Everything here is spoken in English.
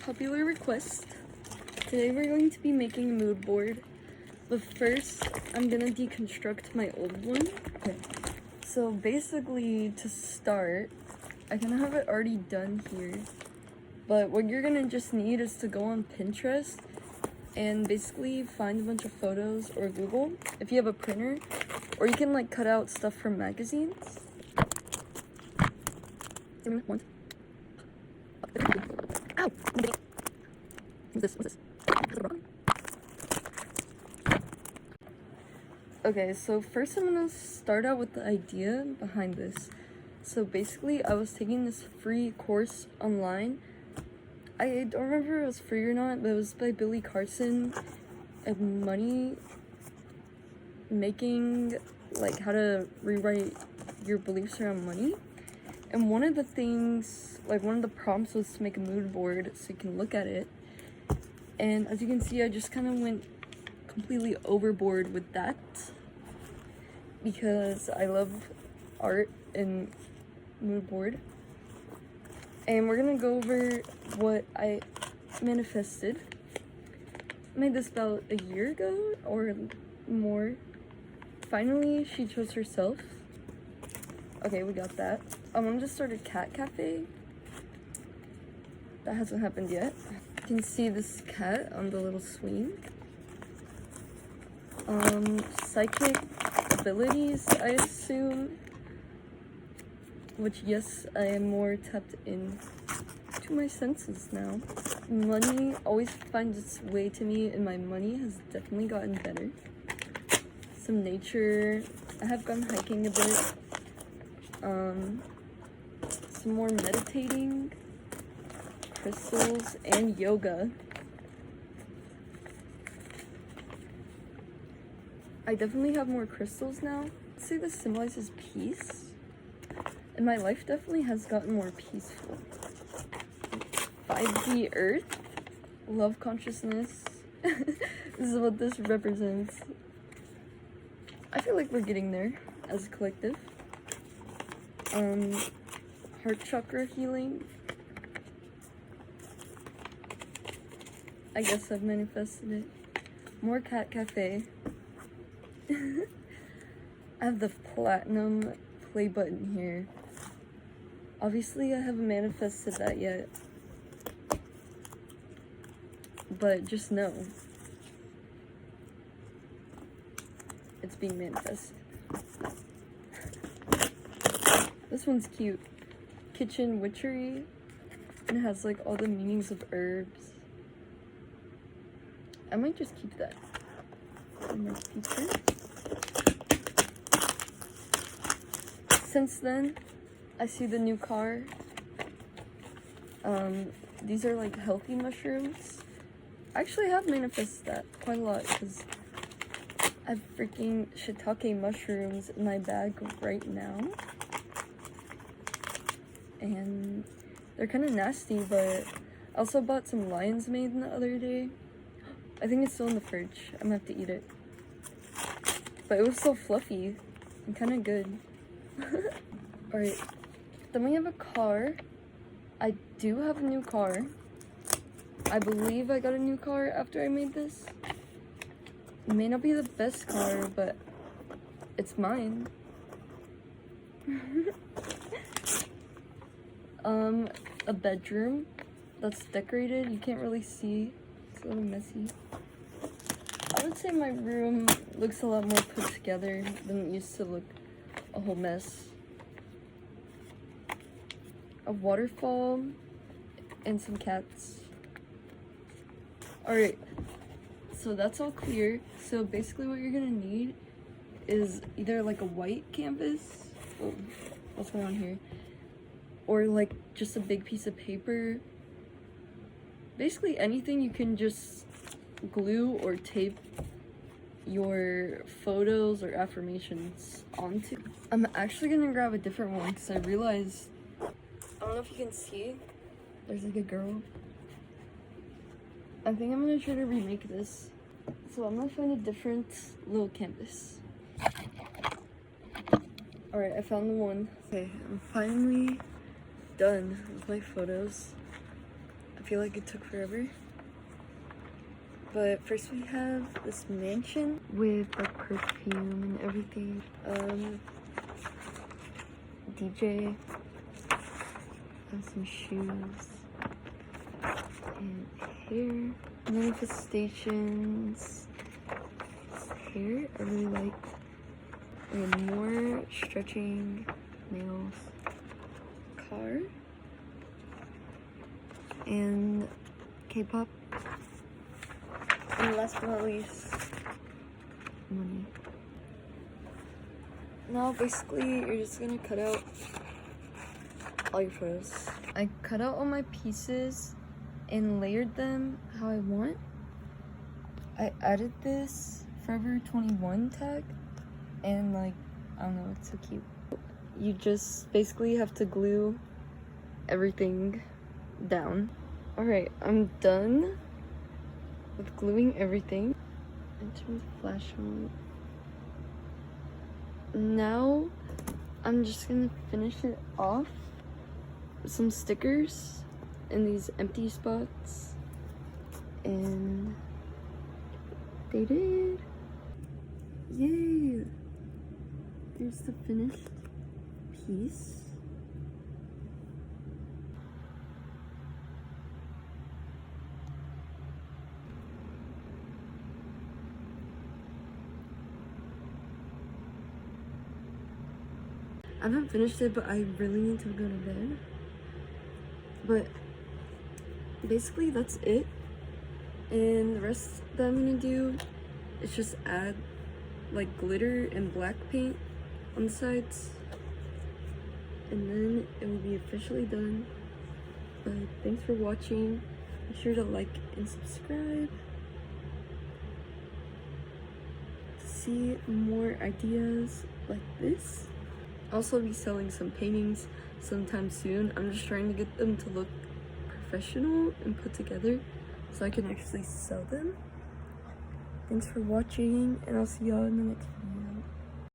popular request. Today we're going to be making a mood board, but first I'm gonna deconstruct my old one. Okay, so basically to start, I can have it already done here, but what you're gonna just need is to go on Pinterest and basically find a bunch of photos, or Google if you have a printer, or you can like cut out stuff from magazines. Ow! What's this? Okay, so first I'm gonna start out with the idea behind this. So basically, I was taking this free course online. I don't remember if it was free or not, but it was by Billy Carson, and money making, like how to rewrite your beliefs around money. And one of the things, like one of the prompts was to make a mood board so you can look at it. And as you can see, I just kind of went completely overboard with that because I love art and mood board. And we're gonna go over what I manifested. I made this about a year ago or more. Finally, she chose herself. Okay, we got that. I'm gonna start a cat cafe. That hasn't happened yet. You can see this cat on the little swing. Psychic abilities, I assume. Which, yes, I am more tapped in to my senses now. Money always finds its way to me, and my money has definitely gotten better. Some nature. I have gone hiking a bit. Some more meditating, crystals, and yoga. I definitely have more crystals now. I'd say this symbolizes peace. And my life definitely has gotten more peaceful. 5D Earth, love consciousness. This is what this represents. I feel like we're getting there as a collective. Heart chakra healing. I guess I've manifested it. More cat cafe. I have the platinum play button here. Obviously, I haven't manifested that yet. But just know, it's being manifested. This one's cute. Kitchen witchery. And it has like all the meanings of herbs. I might just keep that in my future. Since then, I see the new car. These are like healthy mushrooms. I actually have manifested that quite a lot because I have freaking shiitake mushrooms in my bag right now. And they're kind of nasty, but I also bought some lion's mane the other day. I think it's still in the fridge. I'm gonna have to eat it. But it was so fluffy and kind of good. Alright, then we have a car. I do have a new car. I believe I got a new car after I made this. It may not be the best car, but it's mine. A bedroom that's decorated. You can't really see. It's a little messy. I would say my room looks a lot more put together than it used to look a whole mess. A waterfall and some cats. Alright, so that's all clear. So basically what you're gonna need is either like a white canvas. Oh, what's going on here? Or like just a big piece of paper. Basically anything you can just glue or tape your photos or affirmations onto. I'm actually gonna grab a different one because I realized, I don't know if you can see, there's like a girl. I think I'm gonna try to remake this. So I'm gonna find a different little canvas. Alright, I found the one. Okay, I'm finally done with my photos. I feel like it took forever. But first we have this mansion with like perfume and everything. DJ and some shoes and hair. Manifestations. This hair I really liked. And more stretching nails. Car. And K-pop. And last but not least, money. Now basically you're just gonna cut out all your photos. I cut out all my pieces and layered them how I want. I added this Forever 21 tag and like, I don't know, it's so cute. You just basically have to glue everything down. Alright, I'm done with gluing everything. And turn the flash on. Now I'm just gonna finish it off with some stickers in these empty spots, and they did. Yay! There's the finished piece. I haven't finished it, but I really need to go to bed. But basically that's it. And the rest that I'm gonna do is just add like glitter and black paint on the sides. And then it will be officially done. But thanks for watching. Be sure to like and subscribe to see more ideas like this. Also be selling some paintings sometime soon. I'm just trying to get them to look professional and put together so I can actually sell them. Thanks for watching, and I'll see y'all in the next video.